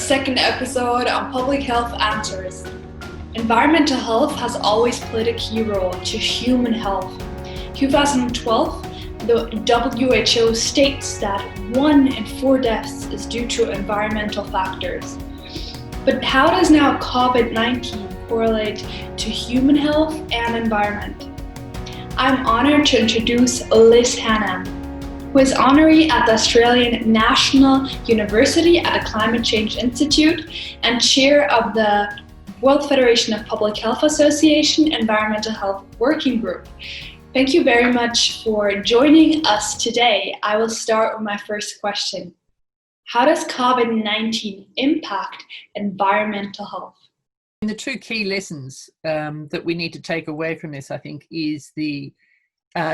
second episode on Public Health Answers. Environmental health has always played a key role to human health. 2012, the WHO states that 1 in 4 deaths is due to environmental factors. But how does now COVID-19 correlate to human health and environment? I'm honored to introduce Liz Hanna, who is honorary at the Australian National University at the Climate Change Institute and chair of the World Federation of Public Health Association Environmental Health Working Group. Thank you very much for joining us today. I will start with my first question. How does COVID-19 impact environmental health? And the two key lessons that we need to take away from this, I think, is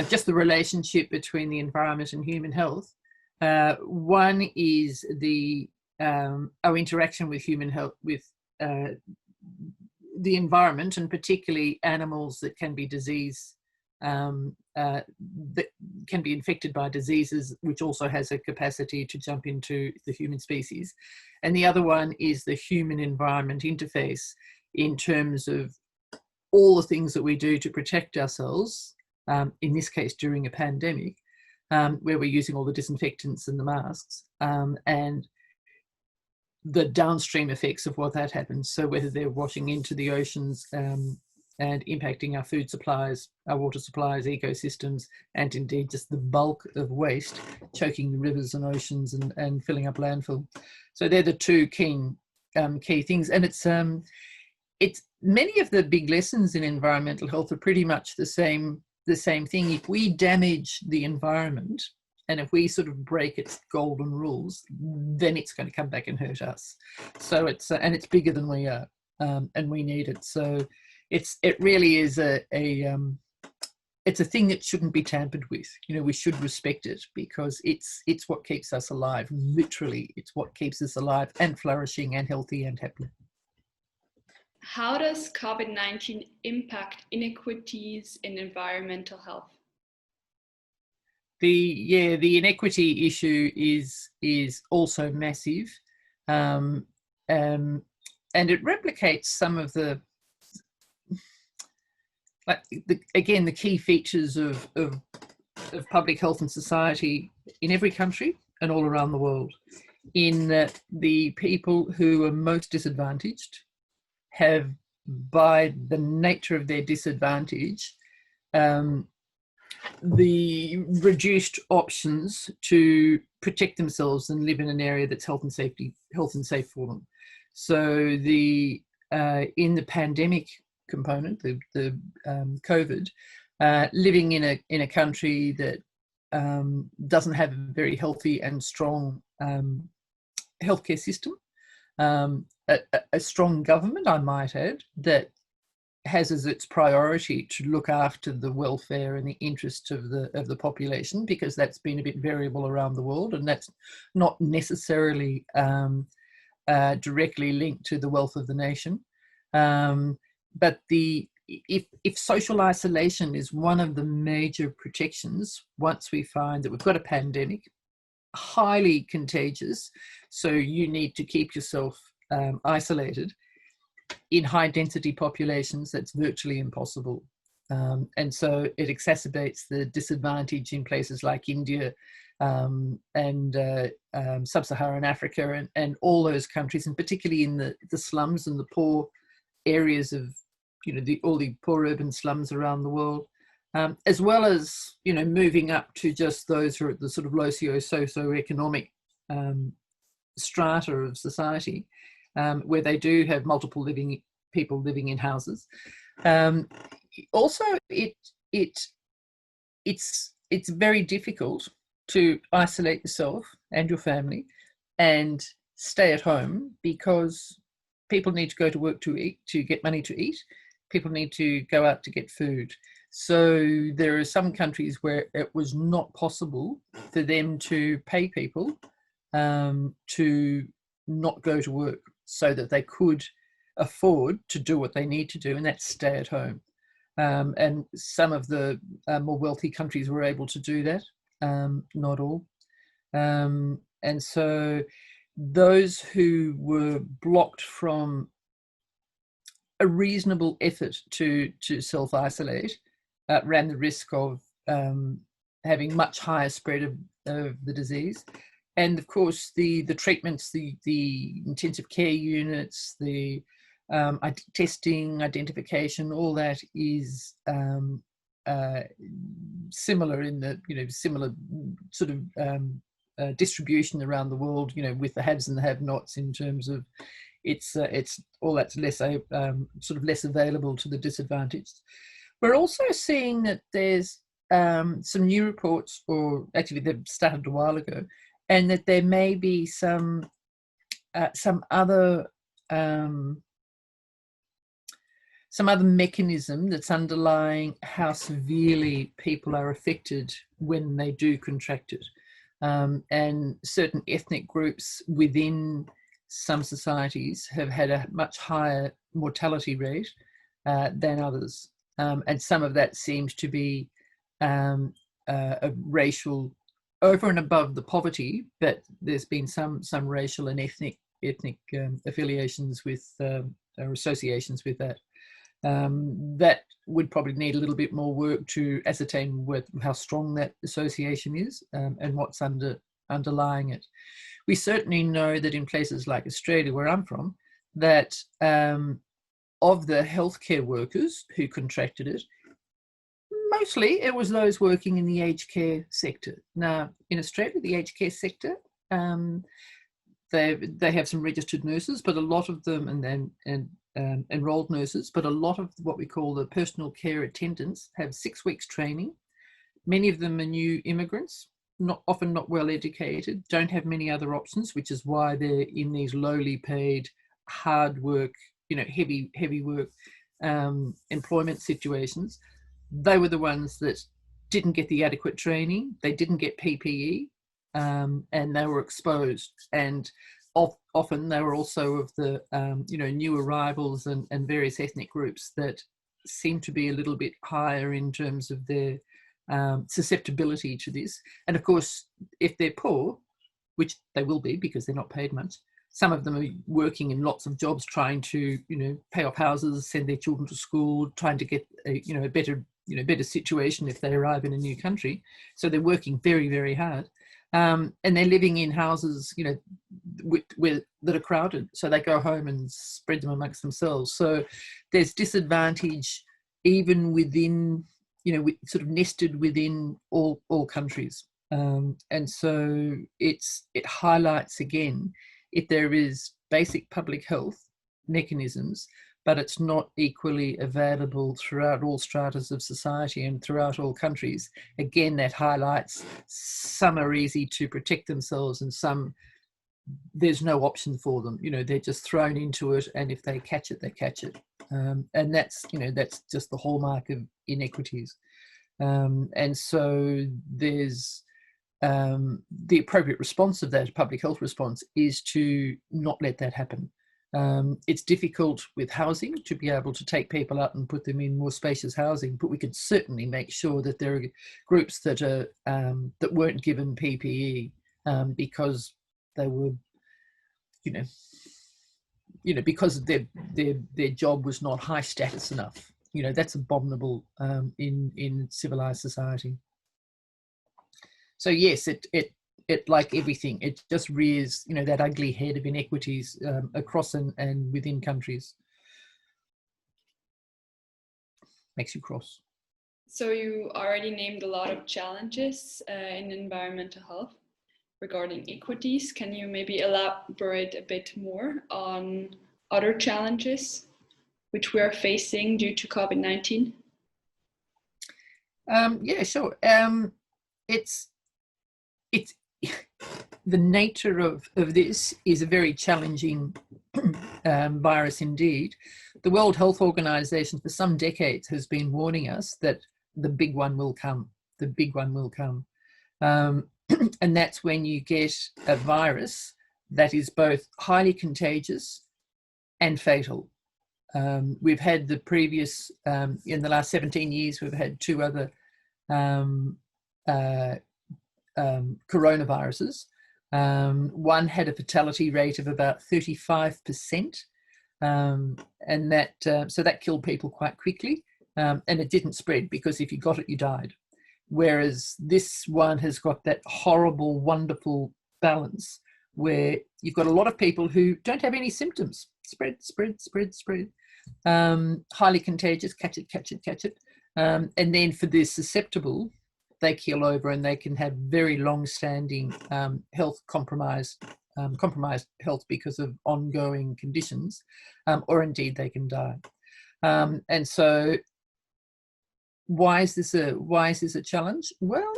just the relationship between the environment and human health. One is our interaction with human health, with the environment, and particularly animals that can be that can be infected by diseases, which also has a capacity to jump into the human species. And the other one is the human environment interface in terms of all the things that we do to protect ourselves, in this case during a pandemic, where we're using all the disinfectants and the masks, and the downstream effects of what that happens. So whether they're washing into the oceans and impacting our food supplies, our water supplies, ecosystems, and indeed just the bulk of waste choking the rivers and oceans and filling up landfill. So they're the two key things. And it's many of the big lessons in environmental health are pretty much the same thing. If we damage the environment and if we sort of break its golden rules, then it's going to come back and hurt us. So it's bigger than we are, and we need it. So it really is it's a thing that shouldn't be tampered with. You know, we should respect it because it's what keeps us alive. Literally, it's what keeps us alive and flourishing and healthy and happy. How does COVID-19 impact inequities in environmental health? The inequity issue is also massive, and it replicates some of the key features of public health and society in every country and all around the world, in that the people who are most disadvantaged have, by the nature of their disadvantage, the reduced options to protect themselves and live in an area that's health and safe for them. So in the pandemic component, the COVID, living in a country that doesn't have a very healthy and strong healthcare system, a strong government, I might add, that has as its priority to look after the welfare and the interests of the population, because that's been a bit variable around the world, and that's not necessarily directly linked to the wealth of the nation. But if social isolation is one of the major protections, once we find that we've got a pandemic, highly contagious, so you need to keep yourself isolated. In high density populations, that's virtually impossible. And so it exacerbates the disadvantage in places like India and sub-Saharan Africa and all those countries, and particularly in the slums and the poor areas of, all the poor urban slums around the world, as well as, moving up to just those who are at the sort of low socioeconomic strata of society, where they do have multiple people living in houses. Also, it's very difficult to isolate yourself and your family and stay at home, because people need to go to work to get money to eat. People need to go out to get food. So there are some countries where it was not possible for them to pay people to not go to work, so that they could afford to do what they need to do, and that's stay at home. And some of the more wealthy countries were able to do that, not all. And so those who were blocked from a reasonable effort to self-isolate ran the risk of having much higher spread of the disease. And of course, the treatments, the intensive care units, the testing, identification, all that is similar in the, similar sort of distribution around the world, with the haves and the have-nots in terms of it's all that's less sort of less available to the disadvantaged. We're also seeing that there's some new reports, or actually they've started a while ago, and that there may be some other mechanism that's underlying how severely people are affected when they do contract it. And certain ethnic groups within some societies have had a much higher mortality rate than others. And some of that seems to be a racial, over and above the poverty, but there's been some racial and ethnic affiliations with or associations with that. That would probably need a little bit more work to ascertain how strong that association is and what's underlying it. We certainly know that in places like Australia, where I'm from, that of the healthcare workers who contracted it, mostly it was those working in the aged care sector. Now, in Australia, the aged care sector, they have some registered nurses, but a lot of them, and enrolled nurses, but a lot of what we call the personal care attendants have 6 weeks training. Many of them are new immigrants, often not well educated, don't have many other options, which is why they're in these lowly paid, hard work, heavy work employment situations. They were the ones that didn't get the adequate training, they didn't get PPE, and they were exposed. And often they were also of the new arrivals and various ethnic groups that seem to be a little bit higher in terms of their susceptibility to this. And of course, if they're poor, which they will be because they're not paid much, some of them are working in lots of jobs trying to pay off houses, send their children to school, trying to get a better situation if they arrive in a new country. So they're working very, very hard. And they're living in houses, that are crowded. So they go home and spread them amongst themselves. So there's disadvantage even within, sort of nested within all countries. And so it highlights again, if there is basic public health mechanisms, but it's not equally available throughout all stratas of society and throughout all countries. Again, that highlights some are easy to protect themselves and some there's no option for them. They're just thrown into it, and if they catch it, they catch it. And that's just the hallmark of inequities. And so there's the appropriate response of that public health response is to not let that happen. It's difficult with housing to be able to take people out and put them in more spacious housing, but we could certainly make sure that there are groups that are that weren't given PPE because they were, because their job was not high status enough. That's abominable in civilized society. So yes, it like everything, it just rears, that ugly head of inequities across and within countries. Makes you cross. So you already named a lot of challenges in environmental health regarding equities. Can you maybe elaborate a bit more on other challenges which we are facing due to COVID-19? Yeah, sure. It's the nature of this is a very challenging virus indeed. The World Health Organization for some decades has been warning us that the big one will come. The big one will come. And that's when you get a virus that is both highly contagious and fatal. We've had the previous, in the last 17 years, we've had 2 other coronaviruses, One had a fatality rate of about 35%, and that so that killed people quite quickly, and it didn't spread because if you got it, you died. Whereas this one has got that horrible, wonderful balance where you've got a lot of people who don't have any symptoms. Spread, spread, spread, spread. Highly contagious, catch it, catch it, catch it. And then for the susceptible, they keel over and they can have very long-standing health compromised health because of ongoing conditions, or indeed they can die. And so why is this a challenge? Well,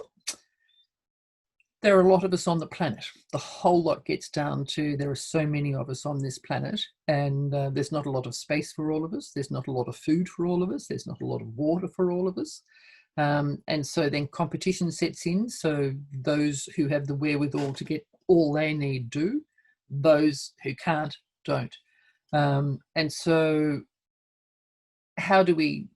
there are a lot of us on the planet. The whole lot gets down to there are so many of us on this planet, and there's not a lot of space for all of us. There's not a lot of food for all of us. There's not a lot of water for all of us. And so then competition sets in. So those who have the wherewithal to get all they need do. Those who can't, don't. And so how do we...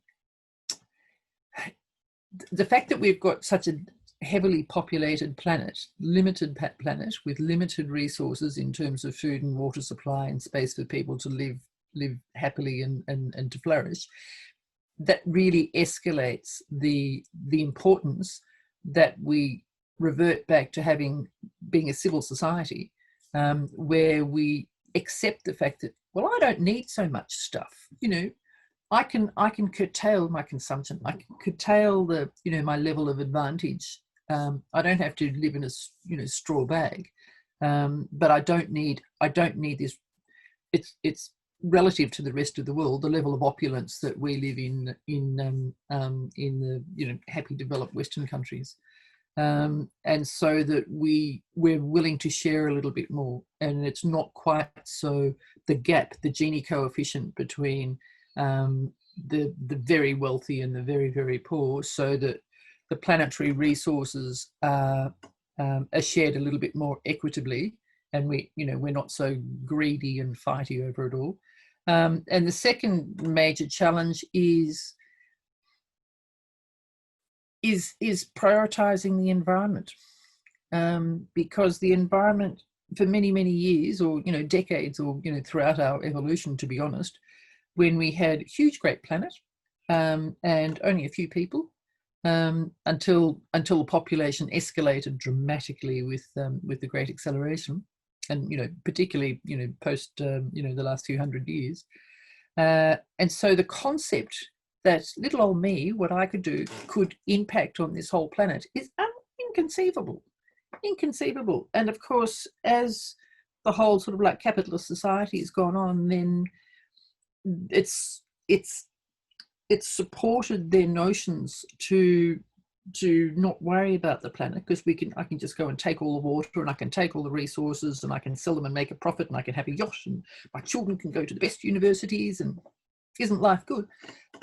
The fact that we've got such a heavily populated planet, limited planet with limited resources in terms of food and water supply and space for people to live happily and to flourish, that really escalates the importance that we revert back to being a civil society, where we accept the fact that, well, I don't need so much stuff, you know. I can curtail my consumption. I can curtail my level of advantage. I don't have to live in a straw bag, but I don't need this. It's relative to the rest of the world, the level of opulence that we live in the happy developed Western countries, and so that we're willing to share a little bit more, and it's not quite so the gap, the Gini coefficient between the very wealthy and the very, very poor, so that the planetary resources are shared a little bit more equitably, and we're not so greedy and fighty over it all. And the second major challenge is prioritizing the environment, because the environment for many, many years, or decades, or throughout our evolution, to be honest, when we had a huge great planet and only a few people, until the population escalated dramatically with the Great Acceleration, and particularly post the last few hundred years, and so the concept that little old me, what I could do, could impact on this whole planet is inconceivable. And of course, as the whole sort of like capitalist society has gone on, then it's supported their notions to not worry about the planet, because I can just go and take all the water, and I can take all the resources, and I can sell them and make a profit, and I can have a yacht, and my children can go to the best universities, and isn't life good?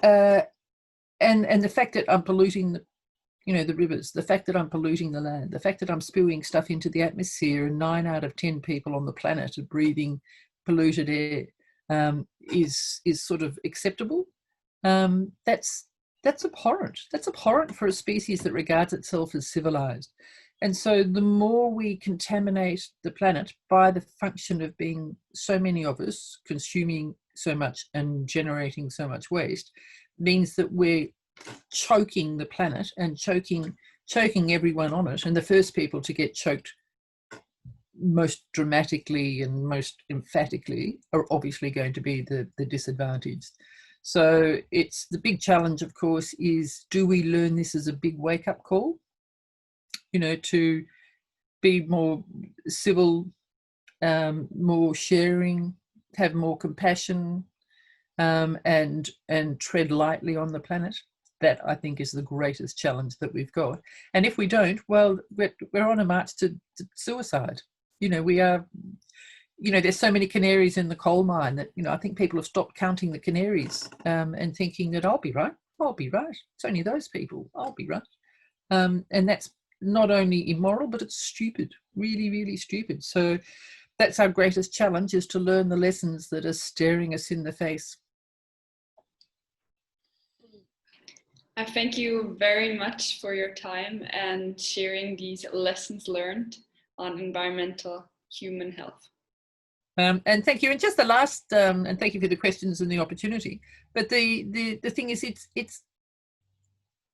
And the fact that I'm polluting the rivers, the fact that I'm polluting the land, the fact that I'm spewing stuff into the atmosphere, and 9 out of 10 people on the planet are breathing polluted air, is sort of acceptable. That's abhorrent. That's abhorrent for a species that regards itself as civilized. And so the more we contaminate the planet by the function of being so many of us consuming so much and generating so much waste, means that we're choking the planet and choking everyone on it. And the first people to get choked most dramatically and most emphatically are obviously going to be the disadvantaged. So it's the big challenge, of course, is, do we learn this as a big wake-up call, to be more civil, more sharing, have more compassion, and tread lightly on the planet? That, I think, is the greatest challenge that we've got. And if we don't, well, we're on a march to suicide. We are, there's so many canaries in the coal mine that, I think people have stopped counting the canaries, and thinking that I'll be right. It's only those people. I'll be right. And that's not only immoral, but it's stupid, really, really stupid. So that's our greatest challenge, is to learn the lessons that are staring us in the face. I thank you very much for your time and sharing these lessons learned on environmental human health. And thank you. And just the last, and thank you for the questions and the opportunity. But the thing is,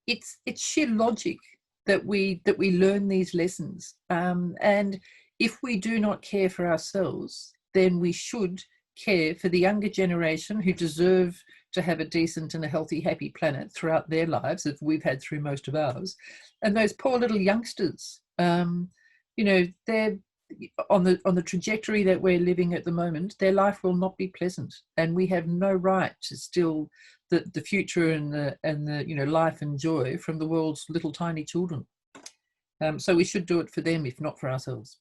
it's sheer logic that we learn these lessons. And if we do not care for ourselves, then we should care for the younger generation who deserve to have a decent and a healthy, happy planet throughout their lives, as we've had through most of ours. And those poor little youngsters, you know, they're on the trajectory that we're living at the moment. Their life will not be pleasant, and we have no right to steal the future and the you know, life and joy from the world's little tiny children. So we should do it for them, if not for ourselves.